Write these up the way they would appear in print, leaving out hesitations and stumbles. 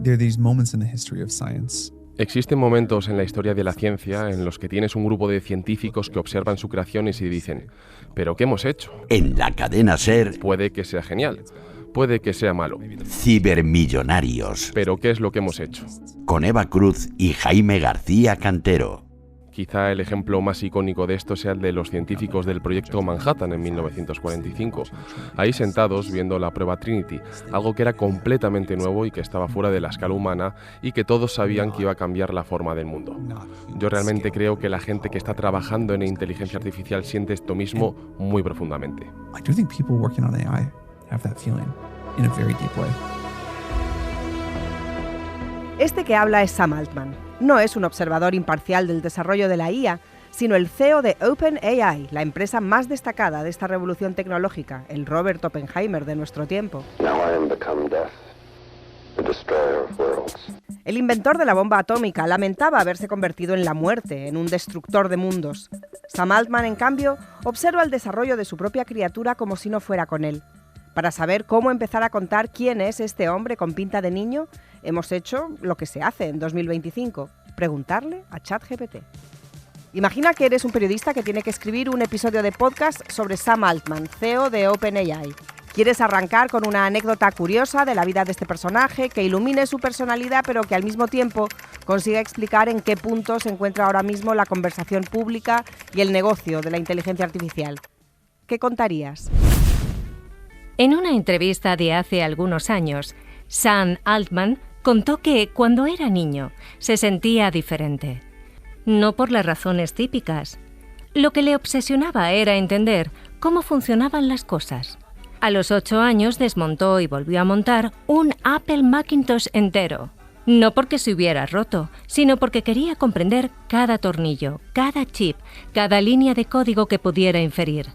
There are these moments in the history of science. Existen momentos en la historia de la ciencia en los que tienes un grupo de científicos que observan su creación y se dicen, ¿pero qué hemos hecho? En la cadena SER, Puede que sea genial, puede que sea malo, Cibermillonarios, pero ¿qué es lo que hemos hecho? con Eva Cruz y Jaime García Cantero. Quizá el ejemplo más icónico de esto sea el de los científicos del proyecto Manhattan en 1945, ahí sentados viendo la prueba Trinity, algo que era completamente nuevo y que estaba fuera de la escala humana y que todos sabían que iba a cambiar la forma del mundo. Yo realmente creo que la gente que está trabajando en inteligencia artificial siente esto mismo muy profundamente. I do think people working on AI have that feeling in a very deep way. Este que habla es Sam Altman. No es un observador imparcial del desarrollo de la IA, sino el CEO de OpenAI, la empresa más destacada de esta revolución tecnológica, el Robert Oppenheimer de nuestro tiempo. El inventor de la bomba atómica lamentaba haberse convertido en la muerte, en un destructor de mundos. Sam Altman, en cambio, observa el desarrollo de su propia criatura como si no fuera con él. Para saber cómo empezar a contar quién es este hombre con pinta de niño, hemos hecho lo que se hace en 2025, preguntarle a ChatGPT. Imagina que eres un periodista que tiene que escribir un episodio de podcast sobre Sam Altman, CEO de OpenAI. Quieres arrancar con una anécdota curiosa de la vida de este personaje que ilumine su personalidad, pero que al mismo tiempo consiga explicar en qué punto se encuentra ahora mismo la conversación pública y el negocio de la inteligencia artificial. ¿Qué contarías? En una entrevista de hace algunos años, Sam Altman contó que cuando era niño se sentía diferente. No por las razones típicas. Lo que le obsesionaba era entender cómo funcionaban las cosas. A los 8 años desmontó y volvió a montar un Apple Macintosh entero. No porque se hubiera roto, sino porque quería comprender cada tornillo, cada chip, cada línea de código que pudiera inferir.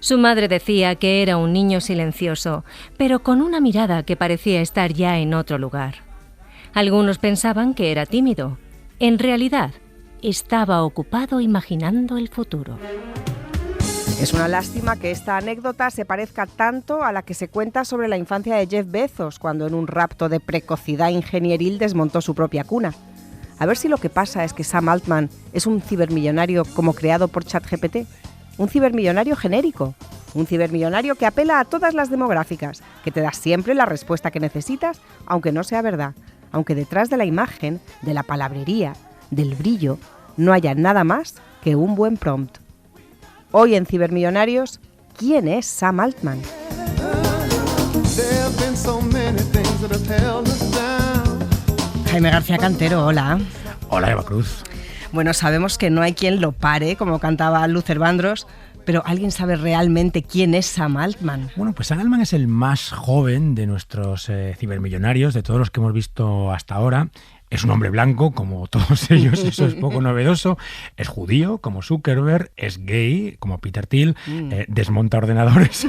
Su madre decía que era un niño silencioso, pero con una mirada que parecía estar ya en otro lugar. Algunos pensaban que era tímido. En realidad, estaba ocupado imaginando el futuro. Es una lástima que esta anécdota se parezca tanto a la que se cuenta sobre la infancia de Jeff Bezos, cuando en un rapto de precocidad ingenieril desmontó su propia cuna. A ver si lo que pasa es que Sam Altman es un cibermillonario como creado por ChatGPT. Un cibermillonario genérico, un cibermillonario que apela a todas las demográficas, que te da siempre la respuesta que necesitas, aunque no sea verdad, aunque detrás de la imagen, de la palabrería, del brillo, no haya nada más que un buen prompt. Hoy en Cibermillonarios, ¿quién es Sam Altman? Jaime García Cantero, hola. Hola, Eva Cruz. Bueno, sabemos que no hay quien lo pare, como cantaba Luther Vandross, pero ¿alguien sabe realmente quién es Sam Altman? Bueno, pues Sam Altman es el más joven de nuestros cibermillonarios, de todos los que hemos visto hasta ahora. Es un hombre blanco, como todos ellos, eso es poco novedoso. Es judío, como Zuckerberg. Es gay, como Peter Thiel. Desmonta ordenadores,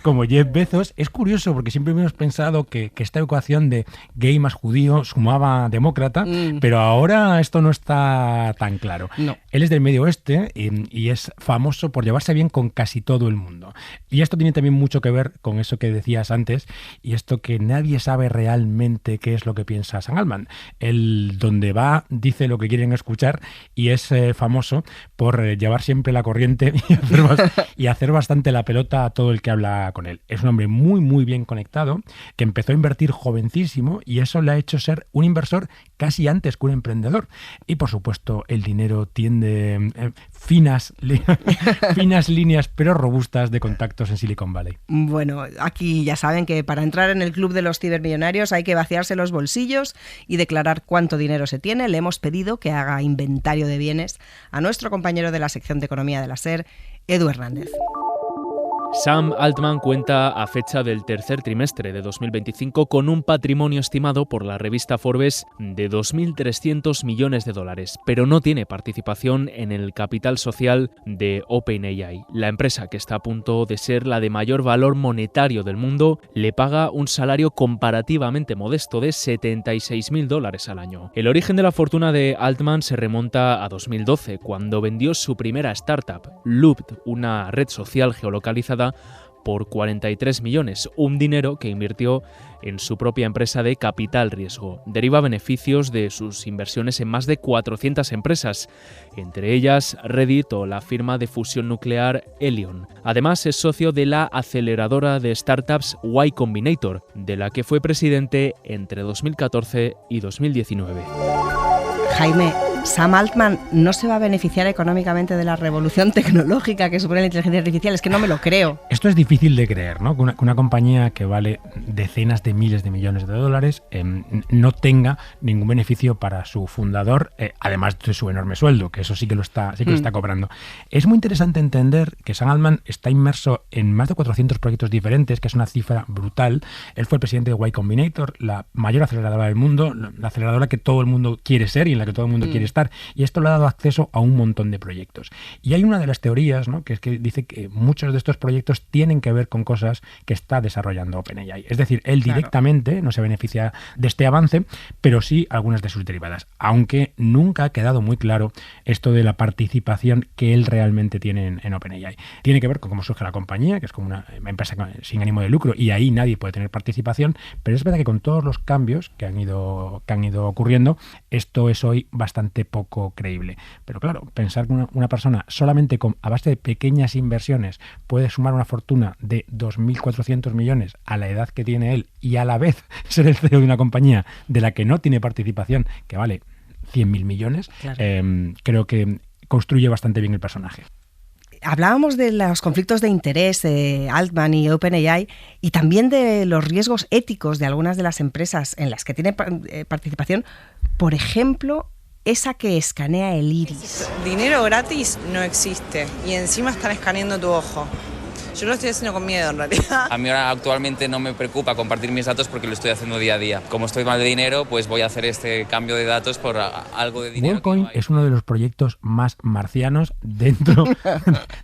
como Jeff Bezos. Es curioso, porque siempre hemos pensado que esta ecuación de gay más judío sumaba demócrata, pero ahora esto no está tan claro. No. Él es del Medio Oeste y es famoso por llevarse bien con casi todo el mundo. Y esto tiene también mucho que ver con eso que decías antes, y esto que nadie sabe realmente qué es lo que piensa Sam Altman. Él, donde va, dice lo que quieren escuchar y es famoso por llevar siempre la corriente y hacer bastante la pelota a todo el que habla con él. Es un hombre muy, muy bien conectado, que empezó a invertir jovencísimo y eso le ha hecho ser un inversor casi antes que un emprendedor. Y, por supuesto, el dinero tiende finas líneas, pero robustas de contactos en Silicon Valley. Bueno, aquí ya saben que para entrar en el club de los cibermillonarios hay que vaciarse los bolsillos y declarar cuánto dinero se tiene. Le hemos pedido que haga inventario de bienes a nuestro compañero de la sección de economía de la SER, Edu Hernández. Sam Altman cuenta a fecha del tercer trimestre de 2025 con un patrimonio estimado por la revista Forbes de $2.300 millones, pero no tiene participación en el capital social de OpenAI. La empresa, que está a punto de ser la de mayor valor monetario del mundo, le paga un salario comparativamente modesto de $76.000 al año. El origen de la fortuna de Altman se remonta a 2012, cuando vendió su primera startup, Looped, una red social geolocalizada, por 43 millones, un dinero que invirtió en su propia empresa de capital riesgo. Deriva beneficios de sus inversiones en más de 400 empresas, entre ellas Reddit o la firma de fusión nuclear Helion. Además, es socio de la aceleradora de startups Y Combinator, de la que fue presidente entre 2014 y 2019. Jaime, Sam Altman no se va a beneficiar económicamente de la revolución tecnológica que supone la inteligencia artificial. Es que no me lo creo. Esto es difícil de creer, ¿no? Que una compañía que vale decenas de miles de millones de dólares no tenga ningún beneficio para su fundador, además de su enorme sueldo, que eso sí que lo está cobrando. Es muy interesante entender que Sam Altman está inmerso en más de 400 proyectos diferentes, que es una cifra brutal. Él fue el presidente de Y Combinator, la mayor aceleradora del mundo, la aceleradora que todo el mundo quiere ser y en la que todo el mundo quiere estar, y esto le ha dado acceso a un montón de proyectos. Y hay una de las teorías, ¿no?, que es que dice que muchos de estos proyectos tienen que ver con cosas que está desarrollando OpenAI. Es decir, él directamente no se beneficia de este avance, pero sí algunas de sus derivadas, aunque nunca ha quedado muy claro esto de la participación que él realmente tiene en OpenAI. Tiene que ver con cómo surge la compañía, que es como una empresa sin ánimo de lucro, y ahí nadie puede tener participación, pero es verdad que con todos los cambios que han ido ocurriendo, esto es hoy bastante poco creíble. Pero claro, pensar que una persona solamente a base de pequeñas inversiones puede sumar una fortuna de 2.400 millones a la edad que tiene él y a la vez ser el CEO de una compañía de la que no tiene participación, que vale 100.000 millones, claro. Creo que construye bastante bien el personaje. Hablábamos de los conflictos de interés de Altman y OpenAI y también de los riesgos éticos de algunas de las empresas en las que tiene participación. Por ejemplo, esa que escanea el iris. Dinero gratis no existe y encima están escaneando tu ojo. Yo lo estoy haciendo con miedo, en realidad. A mí ahora actualmente no me preocupa compartir mis datos porque lo estoy haciendo día a día. Como estoy mal de dinero, pues voy a hacer este cambio de datos por algo de dinero. WorldCoin es uno de los proyectos más marcianos dentro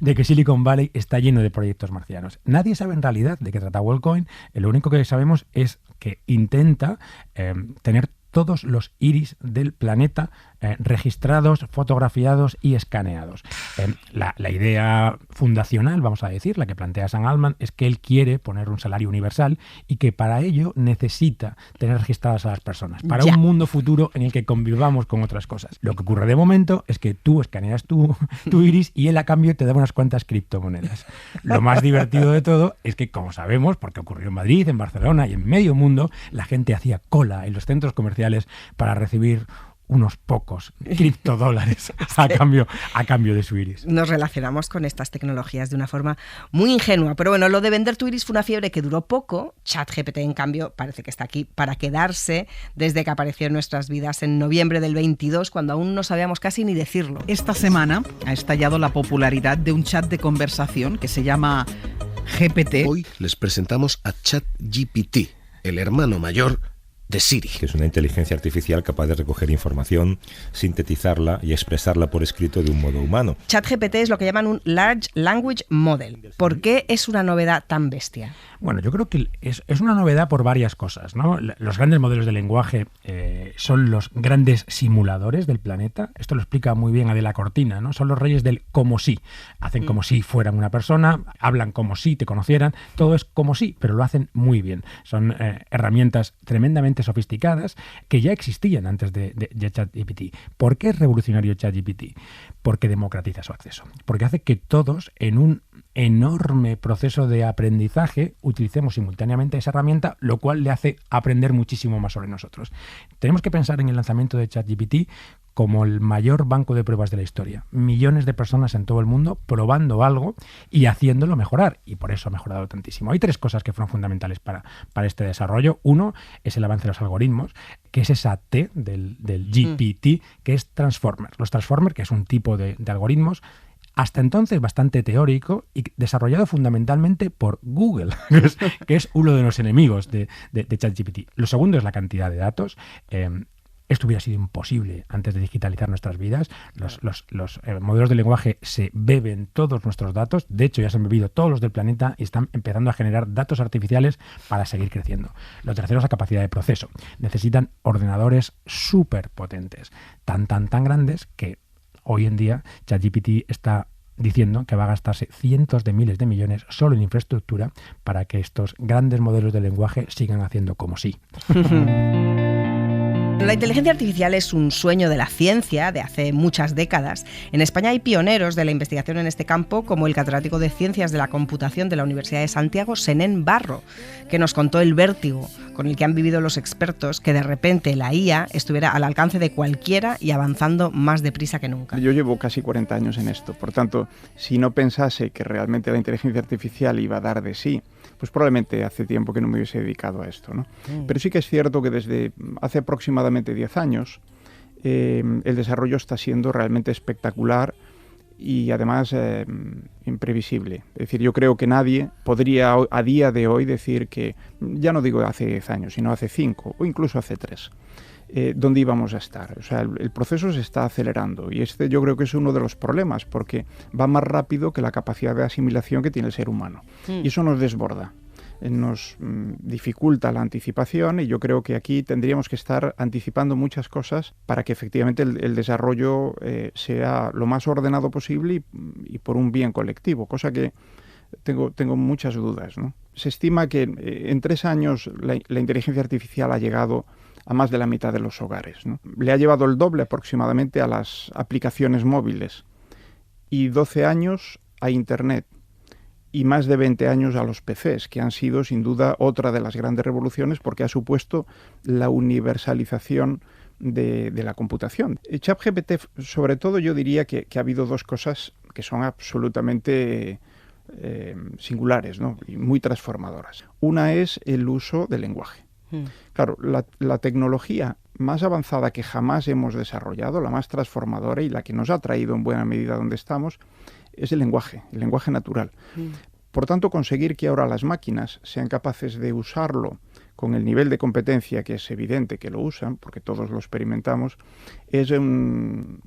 de que Silicon Valley está lleno de proyectos marcianos. Nadie sabe en realidad de qué trata WorldCoin. Lo único que sabemos es que intenta tener todos los iris del planeta registrados, fotografiados y escaneados. La idea fundacional, vamos a decir, la que plantea Sam Altman, es que él quiere poner un salario universal y que para ello necesita tener registradas a las personas, para un mundo futuro en el que convivamos con otras cosas. Lo que ocurre de momento es que tú escaneas tu iris y él a cambio te da unas cuantas criptomonedas. Lo más divertido de todo es que, como sabemos, porque ocurrió en Madrid, en Barcelona y en medio mundo, la gente hacía cola en los centros comerciales para recibir unos pocos criptodólares a cambio de su iris. Nos relacionamos con estas tecnologías de una forma muy ingenua, pero bueno, lo de vender tu iris fue una fiebre que duró poco. ChatGPT, en cambio, parece que está aquí para quedarse desde que apareció en nuestras vidas en noviembre del 22, cuando aún no sabíamos casi ni decirlo. Esta semana ha estallado la popularidad de un chat de conversación que se llama GPT. Hoy les presentamos a ChatGPT, el hermano mayor de Siri. Que es una inteligencia artificial capaz de recoger información, sintetizarla y expresarla por escrito de un modo humano. ChatGPT es lo que llaman un Large Language Model. ¿Por qué es una novedad tan bestia? Bueno, yo creo que es una novedad por varias cosas, ¿no? Los grandes modelos de lenguaje son los grandes simuladores del planeta. Esto lo explica muy bien Adela Cortina, ¿no? Son los reyes del como si. Hacen como si fueran una persona, hablan como si te conocieran. Todo es como si, pero lo hacen muy bien. Son herramientas tremendamente sofisticadas que ya existían antes de ChatGPT. ¿Por qué es revolucionario ChatGPT? Porque democratiza su acceso. Porque hace que todos en un enorme proceso de aprendizaje utilicemos simultáneamente esa herramienta, lo cual le hace aprender muchísimo más sobre nosotros. Tenemos que pensar en el lanzamiento de ChatGPT como el mayor banco de pruebas de la historia. Millones de personas en todo el mundo probando algo y haciéndolo mejorar, y por eso ha mejorado tantísimo. Hay tres cosas que fueron fundamentales para este desarrollo. Uno es el avance de los algoritmos, que es esa T del GPT, que es Transformer. Los Transformer, que es un tipo de algoritmos hasta entonces bastante teórico y desarrollado fundamentalmente por Google, que es uno de los enemigos de ChatGPT. Lo segundo es la cantidad de datos. Esto hubiera sido imposible antes de digitalizar nuestras vidas. Los modelos de lenguaje se beben todos nuestros datos. De hecho, ya se han bebido todos los del planeta y están empezando a generar datos artificiales para seguir creciendo. Lo tercero es la capacidad de proceso. Necesitan ordenadores súper potentes, tan grandes que hoy en día ChatGPT está diciendo que va a gastarse cientos de miles de millones solo en infraestructura para que estos grandes modelos de lenguaje sigan haciendo como sí. La inteligencia artificial es un sueño de la ciencia de hace muchas décadas. En España hay pioneros de la investigación en este campo, como el catedrático de Ciencias de la Computación de la Universidad de Santiago, Senén Barro, que nos contó el vértigo con el que han vivido los expertos que de repente la IA estuviera al alcance de cualquiera y avanzando más deprisa que nunca. Yo llevo casi 40 años en esto, por tanto, si no pensase que realmente la inteligencia artificial iba a dar de sí, pues probablemente hace tiempo que no me hubiese dedicado a esto, ¿no? Pero sí que es cierto que desde hace aproximadamente 10 años el desarrollo está siendo realmente espectacular y además imprevisible. Es decir, yo creo que nadie podría a día de hoy decir que, ya no digo hace 10 años, sino hace 5 o incluso hace 3, dónde íbamos a estar. O sea, el proceso se está acelerando y este yo creo que es uno de los problemas porque va más rápido que la capacidad de asimilación que tiene el ser humano. Y eso nos desborda, nos dificulta la anticipación y yo creo que aquí tendríamos que estar anticipando muchas cosas para que efectivamente el desarrollo sea lo más ordenado posible y por un bien colectivo, cosa que tengo muchas dudas, ¿no? Se estima que en 3 años la inteligencia artificial ha llegado a más de la mitad de los hogares, ¿no? Le ha llevado el doble aproximadamente a las aplicaciones móviles y 12 años a Internet y más de 20 años a los PCs, que han sido sin duda otra de las grandes revoluciones porque ha supuesto la universalización de la computación. ChatGPT, sobre todo, yo diría que ha habido 2 cosas que son absolutamente singulares, ¿no? Y muy transformadoras. Una es el uso del lenguaje. Claro, la tecnología más avanzada que jamás hemos desarrollado, la más transformadora y la que nos ha traído en buena medida donde estamos, es el lenguaje natural. Por tanto, conseguir que ahora las máquinas sean capaces de usarlo con el nivel de competencia que es evidente que lo usan, porque todos lo experimentamos, es un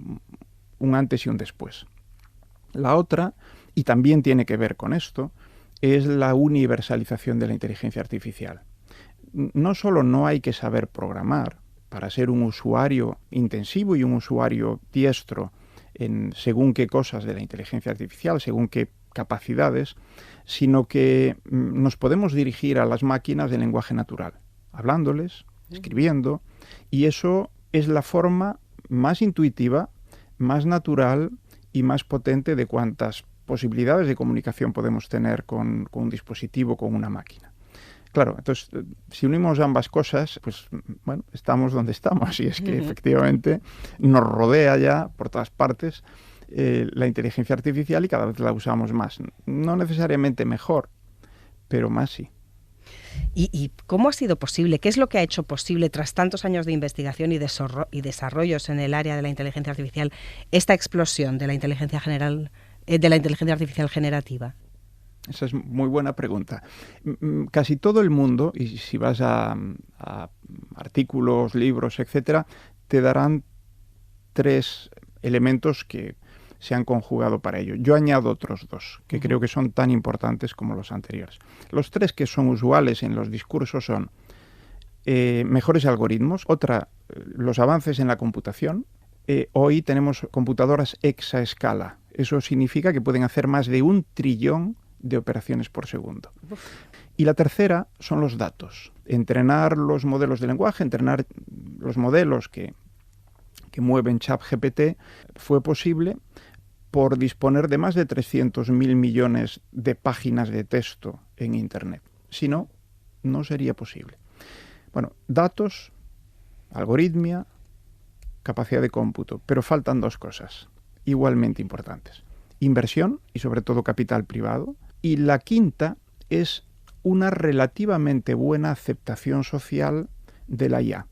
antes y un después. La otra, y también tiene que ver con esto, es la universalización de la inteligencia artificial. No solo no hay que saber programar para ser un usuario intensivo y un usuario diestro en según qué cosas de la inteligencia artificial, según qué capacidades, sino que nos podemos dirigir a las máquinas de lenguaje natural, hablándoles, escribiendo, y eso es la forma más intuitiva, más natural y más potente de cuantas posibilidades de comunicación podemos tener con un dispositivo, con una máquina. Claro, entonces, si unimos ambas cosas, pues bueno, estamos donde estamos. Y es que efectivamente nos rodea ya por todas partes la inteligencia artificial y cada vez la usamos más. No necesariamente mejor, pero más sí. ¿Y cómo ha sido posible? ¿Qué es lo que ha hecho posible, tras tantos años de investigación y desarrollos en el área de la inteligencia artificial, esta explosión de la inteligencia artificial generativa? Esa es muy buena pregunta. Casi todo el mundo, y si vas a artículos, libros, etcétera, te darán 3 elementos que se han conjugado para ello. Yo añado otros 2, que creo que son tan importantes como los anteriores. Los 3 que son usuales en los discursos son mejores algoritmos, los avances en la computación. Hoy tenemos computadoras exaescala. Eso significa que pueden hacer más de 1 trillón de operaciones por segundo. Y la tercera son los datos. Entrenar los modelos de lenguaje, entrenar los modelos que mueven ChatGPT fue posible por disponer de más de 300.000 millones de páginas de texto en Internet. Si no, no sería posible. Bueno, datos, algoritmia, capacidad de cómputo, pero faltan 2 cosas igualmente importantes. Inversión y sobre todo capital privado. Y la quinta es una relativamente buena aceptación social de la IA.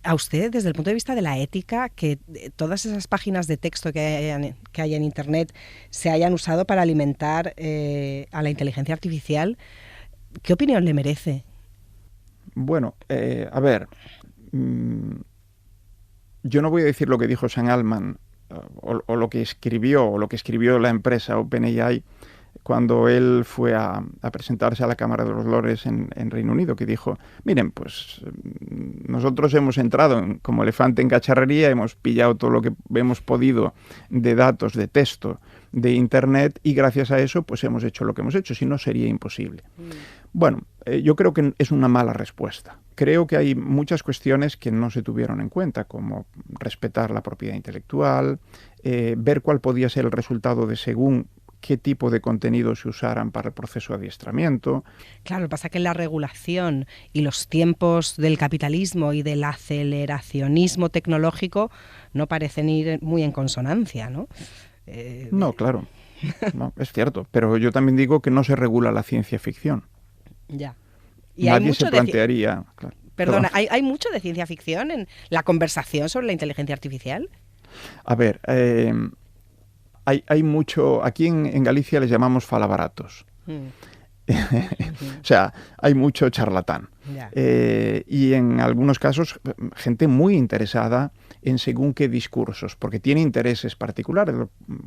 A usted, desde el punto de vista de la ética, que todas esas páginas de texto que hay en Internet se hayan usado para alimentar a la inteligencia artificial, ¿qué opinión le merece? Bueno, a ver, yo no voy a decir lo que dijo Sam Altman o lo que escribió la empresa OpenAI cuando él fue a presentarse a la Cámara de los Lores en Reino Unido, que dijo, miren, pues nosotros hemos entrado como elefante en cacharrería, hemos pillado todo lo que hemos podido de datos, de texto, de Internet, y gracias a eso pues hemos hecho lo que hemos hecho, si no sería imposible. Bueno, yo creo que es una mala respuesta. Creo que hay muchas cuestiones que no se tuvieron en cuenta, como respetar la propiedad intelectual, ver cuál podía ser el resultado de según qué tipo de contenidos se usaran para el proceso de adiestramiento. Claro, lo que pasa es que la regulación y los tiempos del capitalismo y del aceleracionismo tecnológico no parecen ir muy en consonancia, ¿no? No, claro, no, es cierto, pero yo también digo que no se regula la ciencia ficción. Ya. Y nadie se plantearía... Claro, perdona, ¿hay mucho de ciencia ficción en la conversación sobre la inteligencia artificial? A ver, hay mucho... Aquí en Galicia les llamamos falabaratos. O sea, hay mucho charlatán. Y en algunos casos, gente muy interesada en según qué discursos, porque tiene intereses particulares,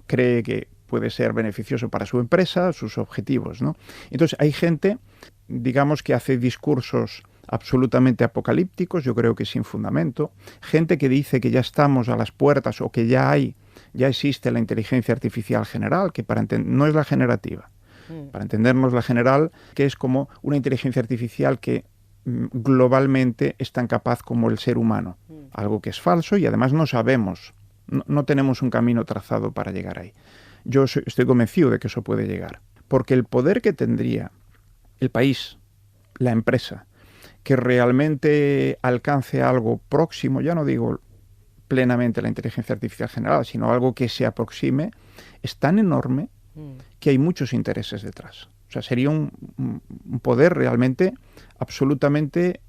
cree que puede ser beneficioso para su empresa, sus objetivos, ¿no? Entonces, hay gente, digamos, que hace discursos absolutamente apocalípticos, yo creo que sin fundamento, gente que dice que ya estamos a las puertas o que ya existe la inteligencia artificial general, que no es la generativa, para entendernos la general, que es como una inteligencia artificial que globalmente es tan capaz como el ser humano, algo que es falso y además no sabemos, no tenemos un camino trazado para llegar ahí. Yo estoy convencido de que eso puede llegar, porque el poder que tendría el país, la empresa, que realmente alcance algo próximo, ya no digo plenamente la inteligencia artificial general, sino algo que se aproxime, es tan enorme que hay muchos intereses detrás. O sea, sería un poder realmente absolutamente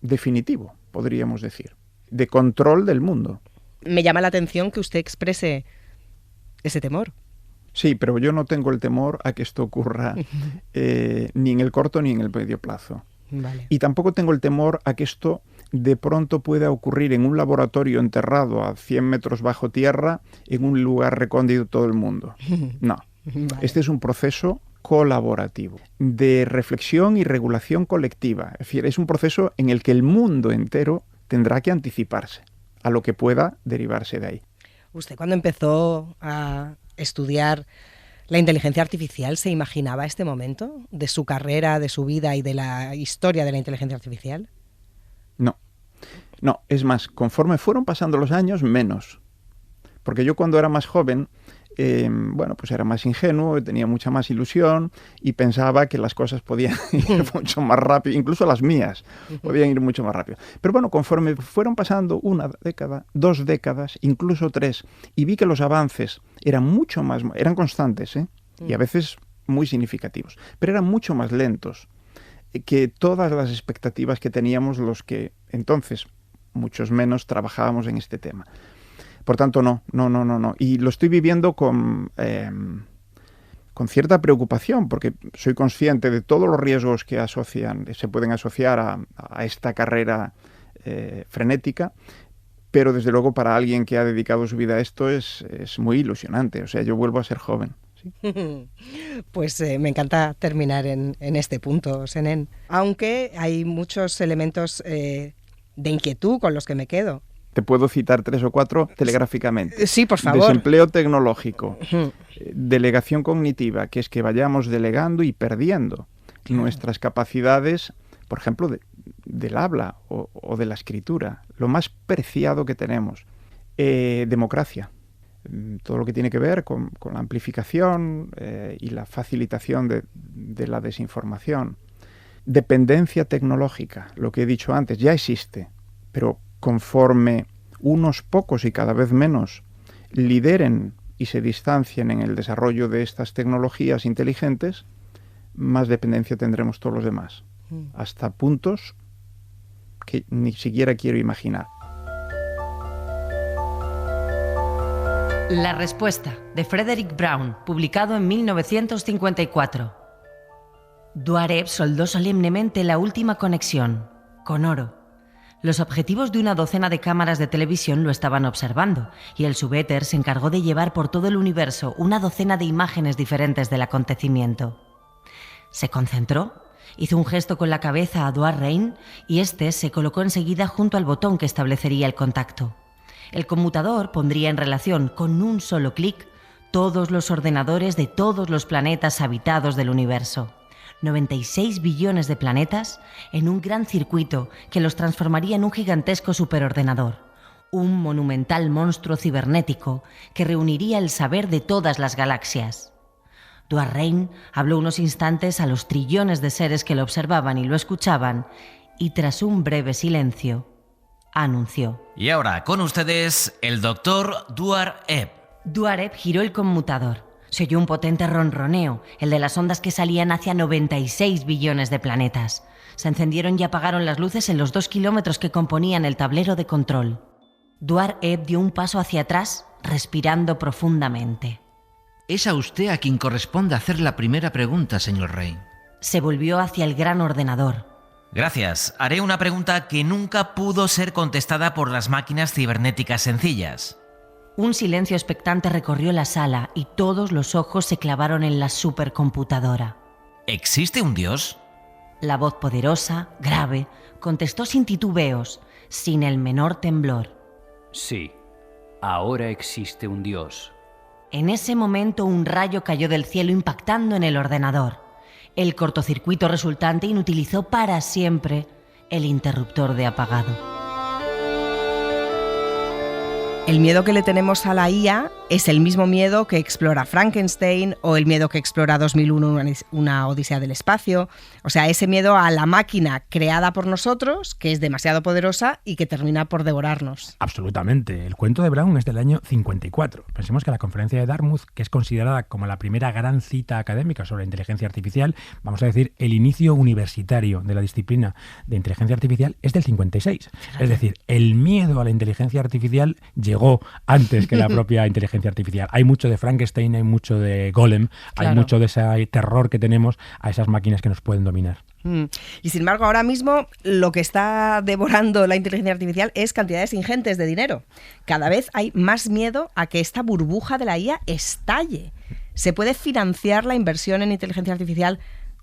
definitivo, podríamos decir, de control del mundo. Me llama la atención que usted exprese ese temor. Sí, pero yo no tengo el temor a que esto ocurra ni en el corto ni en el medio plazo. Vale. Y tampoco tengo el temor a que esto de pronto pueda ocurrir en un laboratorio enterrado a 100 metros bajo tierra, en un lugar recóndito de todo el mundo. No. Vale. Este es un proceso colaborativo, de reflexión y regulación colectiva. Es decir, es un proceso en el que el mundo entero tendrá que anticiparse a lo que pueda derivarse de ahí. ¿Usted cuando empezó a estudiar la inteligencia artificial se imaginaba este momento de su carrera, de su vida y de la historia de la inteligencia artificial? No, es más, conforme fueron pasando los años, menos. Porque yo cuando era más joven, pues era más ingenuo, tenía mucha más ilusión y pensaba que las cosas podían ir mucho más rápido, incluso las mías podían ir mucho más rápido. Pero bueno, conforme fueron pasando una década, 2 décadas, incluso 3, y vi que los avances eran constantes, y a veces muy significativos, pero eran mucho más lentos que todas las expectativas que teníamos los que entonces, muchos menos, trabajábamos en este tema. Por tanto, no. Y lo estoy viviendo con cierta preocupación, porque soy consciente de todos los riesgos que se pueden asociar a esta carrera frenética, pero desde luego para alguien que ha dedicado su vida a esto es muy ilusionante. O sea, yo vuelvo a ser joven. ¿Sí? Pues me encanta terminar en este punto, Senén. Aunque hay muchos elementos de inquietud con los que me quedo. Te puedo citar 3 o 4 telegráficamente. Sí, por favor. Desempleo tecnológico, delegación cognitiva, que es que vayamos delegando y perdiendo nuestras capacidades, por ejemplo, del habla o de la escritura, lo más preciado que tenemos. Democracia, todo lo que tiene que ver con la amplificación y la facilitación de la desinformación. Dependencia tecnológica, lo que he dicho antes, ya existe, pero conforme unos pocos y cada vez menos lideren y se distancien en el desarrollo de estas tecnologías inteligentes, más dependencia tendremos todos los demás, hasta puntos que ni siquiera quiero imaginar. La respuesta, de Frederick Brown, publicado en 1954. Duarev soldó solemnemente la última conexión, con oro. Los objetivos de una docena de cámaras de televisión lo estaban observando y el subéter se encargó de llevar por todo el universo una docena de imágenes diferentes del acontecimiento. Se concentró, hizo un gesto con la cabeza a Duar Rein y este se colocó enseguida junto al botón que establecería el contacto. El conmutador pondría en relación con un solo clic todos los ordenadores de todos los planetas habitados del universo. 96 billones de planetas en un gran circuito que los transformaría en un gigantesco superordenador, un monumental monstruo cibernético que reuniría el saber de todas las galaxias. Duar Rein habló unos instantes a los trillones de seres que lo observaban y lo escuchaban, y tras un breve silencio, anunció: Y ahora, con ustedes, el doctor Duar Eb. Duar Eb giró el conmutador. Se oyó un potente ronroneo, el de las ondas que salían hacia 96 billones de planetas. Se encendieron y apagaron las luces en los 2 kilómetros que componían el tablero de control. Duar Eb dio un paso hacia atrás, respirando profundamente. Es a usted a quien corresponde hacer la primera pregunta, señor Rein. Se volvió hacia el gran ordenador. Gracias. Haré una pregunta que nunca pudo ser contestada por las máquinas cibernéticas sencillas. Un silencio expectante recorrió la sala y todos los ojos se clavaron en la supercomputadora. ¿Existe un dios? La voz poderosa, grave, contestó sin titubeos, sin el menor temblor. Sí, ahora existe un dios. En ese momento un rayo cayó del cielo impactando en el ordenador. El cortocircuito resultante inutilizó para siempre el interruptor de apagado. El miedo que le tenemos a la IA es el mismo miedo que explora Frankenstein o el miedo que explora 2001, una odisea del espacio. O sea, ese miedo a la máquina creada por nosotros, que es demasiado poderosa y que termina por devorarnos. Absolutamente. El cuento de Brown es del año 54. Pensemos que la conferencia de Dartmouth, que es considerada como la primera gran cita académica sobre inteligencia artificial, vamos a decir, el inicio universitario de la disciplina de inteligencia artificial, es del 56. Fíjate. Es decir, el miedo a la inteligencia artificial llegó antes que la propia inteligencia artificial. Hay mucho de Frankenstein, hay mucho de Golem, claro. Hay mucho de ese terror que tenemos a esas máquinas que nos pueden dominar. Y sin embargo, ahora mismo lo que está devorando la inteligencia artificial es cantidades ingentes de dinero. Cada vez hay más miedo a que esta burbuja de la IA estalle. ¿Se puede financiar la inversión en inteligencia artificial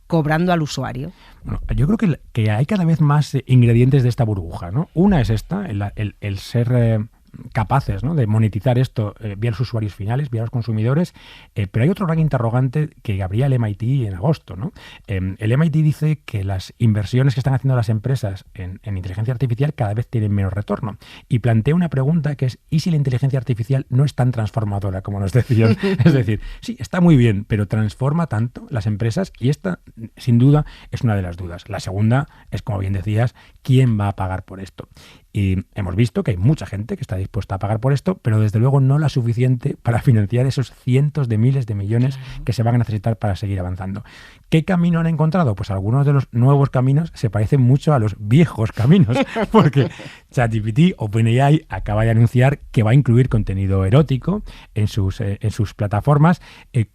cobrando al usuario? Bueno, yo creo que hay cada vez más ingredientes de esta burbuja, ¿no? Una es esta, el ser capaces, ¿no?, de monetizar esto vía los usuarios finales, vía los consumidores, pero hay otro gran interrogante que abría el MIT en agosto, ¿no? El MIT dice que las inversiones que están haciendo las empresas en inteligencia artificial cada vez tienen menos retorno y plantea una pregunta que es: ¿y si la inteligencia artificial no es tan transformadora como nos decían? Es decir, sí, está muy bien, pero transforma tanto las empresas, y esta, sin duda, es una de las dudas. La segunda es, como bien decías, ¿quién va a pagar por esto? Y hemos visto que hay mucha gente que está dispuesta a pagar por esto, pero desde luego no la suficiente para financiar esos cientos de miles de millones que se van a necesitar para seguir avanzando. ¿Qué camino han encontrado? Pues algunos de los nuevos caminos se parecen mucho a los viejos caminos, porque ChatGPT, OpenAI, acaba de anunciar que va a incluir contenido erótico en sus plataformas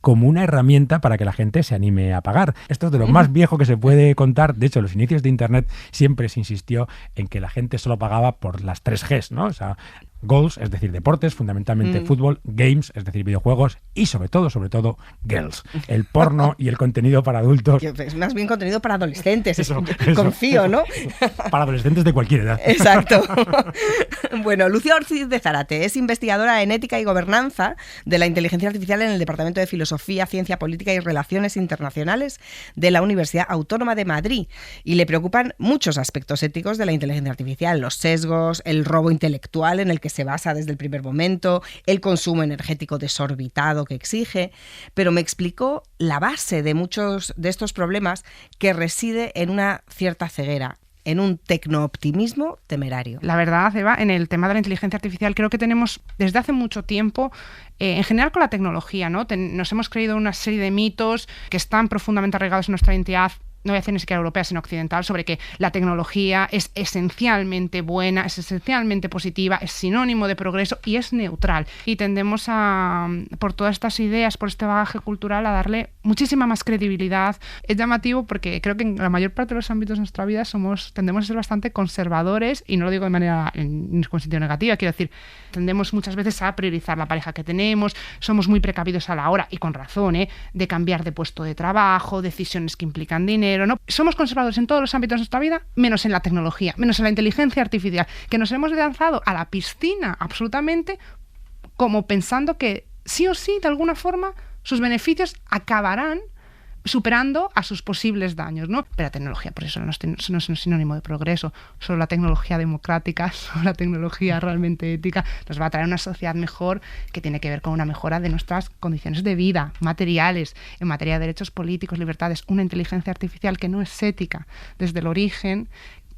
como una herramienta para que la gente se anime a pagar. Esto es de lo más viejo que se puede contar. De hecho, los inicios de Internet siempre se insistió en que la gente solo pagaba por las 3 Gs, ¿no? O sea, goals, es decir, deportes, fundamentalmente fútbol, games, es decir, videojuegos, y sobre todo, girls, el porno y el contenido para adultos. Es más bien contenido para adolescentes, eso. Confío, ¿no? Para adolescentes de cualquier edad. Exacto. Bueno, Lucía Ortiz de Zárate es investigadora en ética y gobernanza de la inteligencia artificial en el Departamento de Filosofía, Ciencia Política y Relaciones Internacionales de la Universidad Autónoma de Madrid, y le preocupan muchos aspectos éticos de la inteligencia artificial: los sesgos, el robo intelectual en el que se basa desde el primer momento, el consumo energético desorbitado que exige, pero me explicó la base de muchos de estos problemas, que reside en una cierta ceguera, en un tecnooptimismo temerario. La verdad, Eva, en el tema de la inteligencia artificial creo que tenemos desde hace mucho tiempo, en general con la tecnología, ¿no? Nos hemos creído una serie de mitos que están profundamente arraigados en nuestra identidad no voy a decir ni siquiera europea, sino occidental, sobre que la tecnología es esencialmente buena, es esencialmente positiva, es sinónimo de progreso y es neutral. Y tendemos a, por todas estas ideas, por este bagaje cultural, a darle muchísima más credibilidad. Es llamativo porque creo que en la mayor parte de los ámbitos de nuestra vida tendemos a ser bastante conservadores, y no lo digo de manera en sentido negativa, quiero decir, tendemos muchas veces a priorizar la pareja que tenemos, somos muy precavidos a la hora, y con razón, de cambiar de puesto de trabajo, decisiones que implican dinero, ¿no? Somos conservadores en todos los ámbitos de nuestra vida, menos en la tecnología, menos en la inteligencia artificial, que nos hemos lanzado a la piscina absolutamente, como pensando que sí o sí, de alguna forma, sus beneficios acabarán superando a sus posibles daños, ¿no? Pero la tecnología, por eso no es un sinónimo de progreso. Solo la tecnología democrática, solo la tecnología realmente ética nos va a traer una sociedad mejor, que tiene que ver con una mejora de nuestras condiciones de vida, materiales, en materia de derechos políticos, libertades. Una inteligencia artificial que no es ética desde el origen,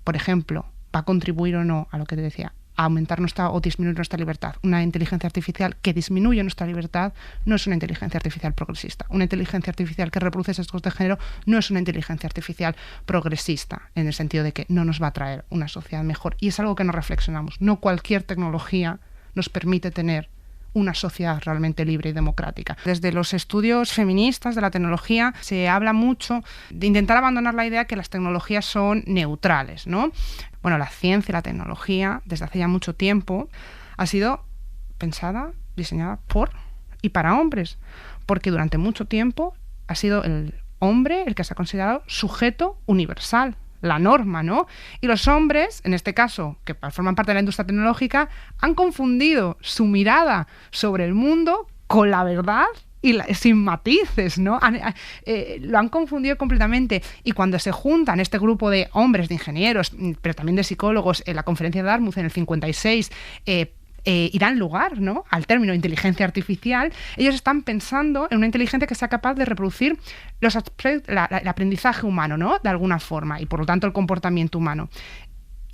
por ejemplo, va a contribuir o no a lo que te decía, a aumentar o disminuir nuestra libertad. Una inteligencia artificial que disminuye nuestra libertad no es una inteligencia artificial progresista. Una inteligencia artificial que reproduce sesgos de género no es una inteligencia artificial progresista, en el sentido de que no nos va a traer una sociedad mejor. Y es algo que nos reflexionamos. No cualquier tecnología nos permite tener una sociedad realmente libre y democrática. Desde los estudios feministas de la tecnología se habla mucho de intentar abandonar la idea que las tecnologías son neutrales, ¿no? Bueno, la ciencia y la tecnología, desde hace ya mucho tiempo, ha sido pensada, diseñada por y para hombres, porque durante mucho tiempo ha sido el hombre el que se ha considerado sujeto universal, la norma, ¿no? Y los hombres, en este caso, que forman parte de la industria tecnológica, han confundido su mirada sobre el mundo con la verdad y sin matices, ¿no? Lo han confundido completamente. Y cuando se juntan este grupo de hombres, de ingenieros, pero también de psicólogos, en la conferencia de Dartmouth en el 56, y dan lugar, ¿no?, al término inteligencia artificial, ellos están pensando en una inteligencia que sea capaz de reproducir el aprendizaje humano, ¿no?, de alguna forma, y por lo tanto el comportamiento humano.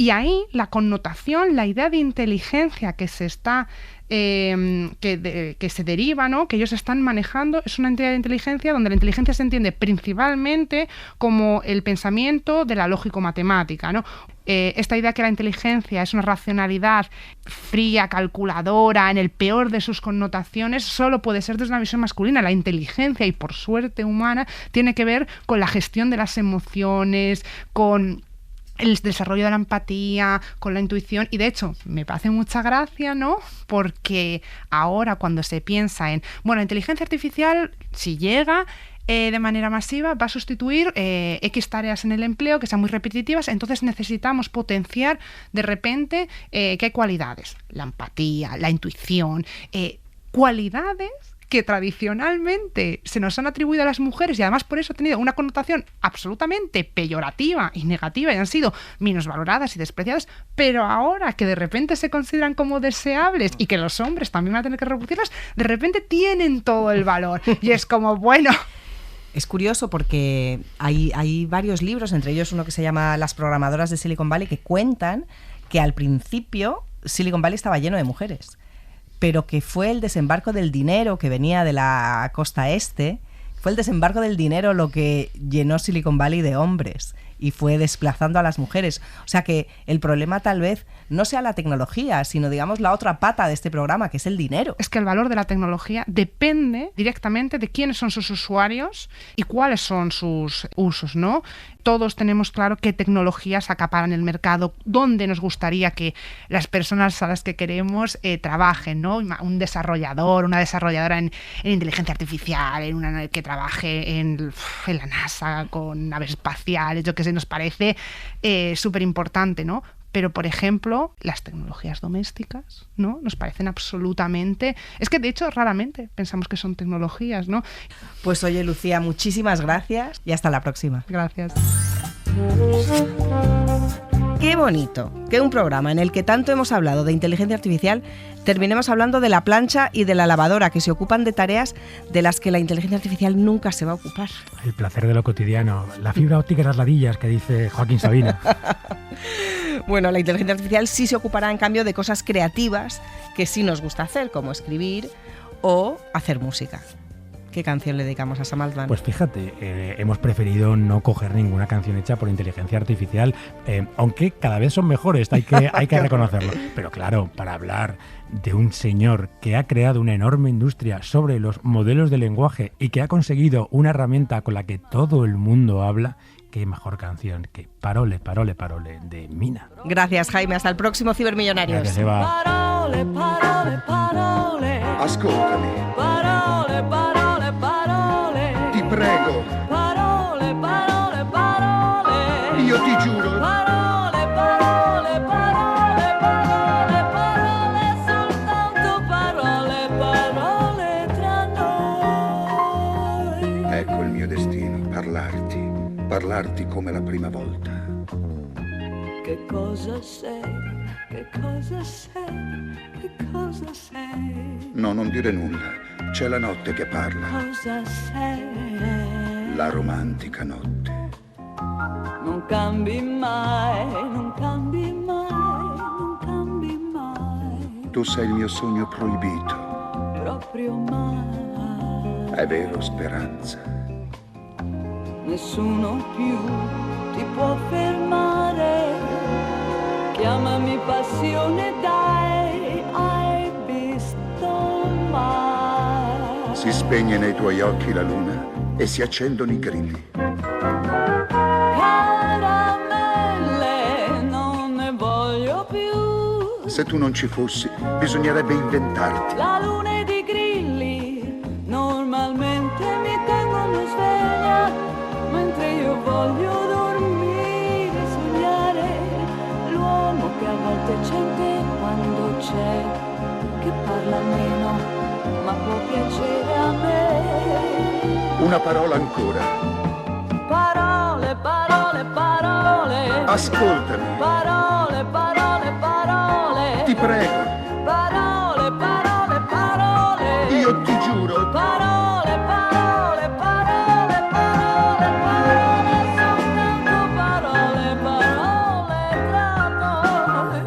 Y ahí la connotación, la idea de inteligencia que se está que se deriva, ¿no?, que ellos están manejando, es una entidad de inteligencia donde la inteligencia se entiende principalmente como el pensamiento de la lógico-matemática, ¿no? Esta idea que la inteligencia es una racionalidad fría, calculadora, en el peor de sus connotaciones, solo puede ser desde una visión masculina. La inteligencia, y por suerte humana, tiene que ver con la gestión de las emociones, con el desarrollo de la empatía, con la intuición. Y de hecho, me hace mucha gracia, ¿no?, porque ahora cuando se piensa en, bueno, la inteligencia artificial, si llega de manera masiva, va a sustituir X tareas en el empleo que sean muy repetitivas, entonces necesitamos potenciar de repente que hay cualidades, la empatía, la intuición, cualidades que tradicionalmente se nos han atribuido a las mujeres, y además por eso han tenido una connotación absolutamente peyorativa y negativa y han sido minusvaloradas y despreciadas, pero ahora que de repente se consideran como deseables y que los hombres también van a tener que reproducirlas, de repente tienen todo el valor. Y es como, bueno... Es curioso porque hay varios libros, entre ellos uno que se llama Las programadoras de Silicon Valley, que cuentan que al principio Silicon Valley estaba lleno de mujeres, pero que fue el desembarco del dinero que venía de la costa este, fue el desembarco del dinero lo que llenó Silicon Valley de hombres y fue desplazando a las mujeres. O sea que el problema tal vez no sea la tecnología, sino digamos la otra pata de este programa, que es el dinero. Es que el valor de la tecnología depende directamente de quiénes son sus usuarios y cuáles son sus usos, ¿no? Todos tenemos claro qué tecnologías acaparan el mercado, dónde nos gustaría que las personas a las que queremos trabajen, ¿no? Un desarrollador, una desarrolladora en inteligencia artificial, que trabaje en la NASA con naves espaciales, yo qué sé, nos parece súper importante, ¿no? Pero, por ejemplo, las tecnologías domésticas, ¿no?, nos parecen absolutamente... Es que, de hecho, raramente pensamos que son tecnologías, ¿no? Pues oye, Lucía, muchísimas gracias y hasta la próxima. Gracias. Qué bonito que un programa en el que tanto hemos hablado de inteligencia artificial terminemos hablando de la plancha y de la lavadora, que se ocupan de tareas de las que la inteligencia artificial nunca se va a ocupar. El placer de lo cotidiano, la fibra óptica y las ladillas, que dice Joaquín Sabina. Bueno, la inteligencia artificial sí se ocupará, en cambio, de cosas creativas que sí nos gusta hacer, como escribir o hacer música. ¿Qué canción le dedicamos a Sam Altman? Pues fíjate, hemos preferido no coger ninguna canción hecha por inteligencia artificial, aunque cada vez son mejores, hay que reconocerlo. Pero claro, para hablar de un señor que ha creado una enorme industria sobre los modelos de lenguaje y que ha conseguido una herramienta con la que todo el mundo habla, qué mejor canción que Parole, Parole, Parole de Mina. Gracias, Jaime. Hasta el próximo Cibermillonarios. Gracias, Eva. Parole, parole, parole. Ascoltami. Parole, parole, parole. Ti prego. Parole, parole, parole. Io ti giuro. Parole, parole, parole, parole, parole, soltanto parole, parole tra noi. Ecco il mio destino, parlarti come la prima volta. Che cosa sei? Che cosa sei? Che cosa sei? No, non dire nulla. C'è la notte che parla. Cosa sei? La romantica notte. Non cambi mai, non cambi mai, non cambi mai. Tu sei il mio sogno proibito. Proprio mai. È vero, Speranza. Nessuno più ti può fermare. Chiamami passione, dai, hai visto mai? Si spegne nei tuoi occhi la luna e si accendono i grilli. Caramelle, non ne voglio più. Se tu non ci fossi, bisognerebbe inventarti. La luna ed i grilli normalmente mi tengono sveglia, mentre io voglio dormire, sognare l'uomo che a volte c'è quando c'è, che parla meno ma può piacere a me. Una parola ancora. Parole, parole, parole. Ascoltami. Parole, parole, parole. Ti prego. Parole, parole, parole. Io ti giuro. Parole, parole, parole, parole, parole, soltanto parole, parole tra noi.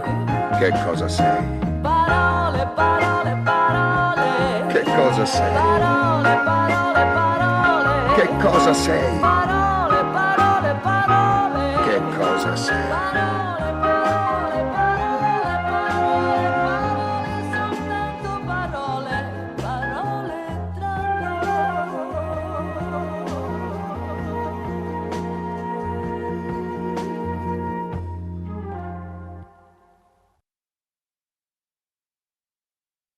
Che cosa sei? Parole, parole, parole. Che cosa sei? Parole, parole, parole. Che cosa sei? Parole, parole, parole. Che cosa sei? Parole.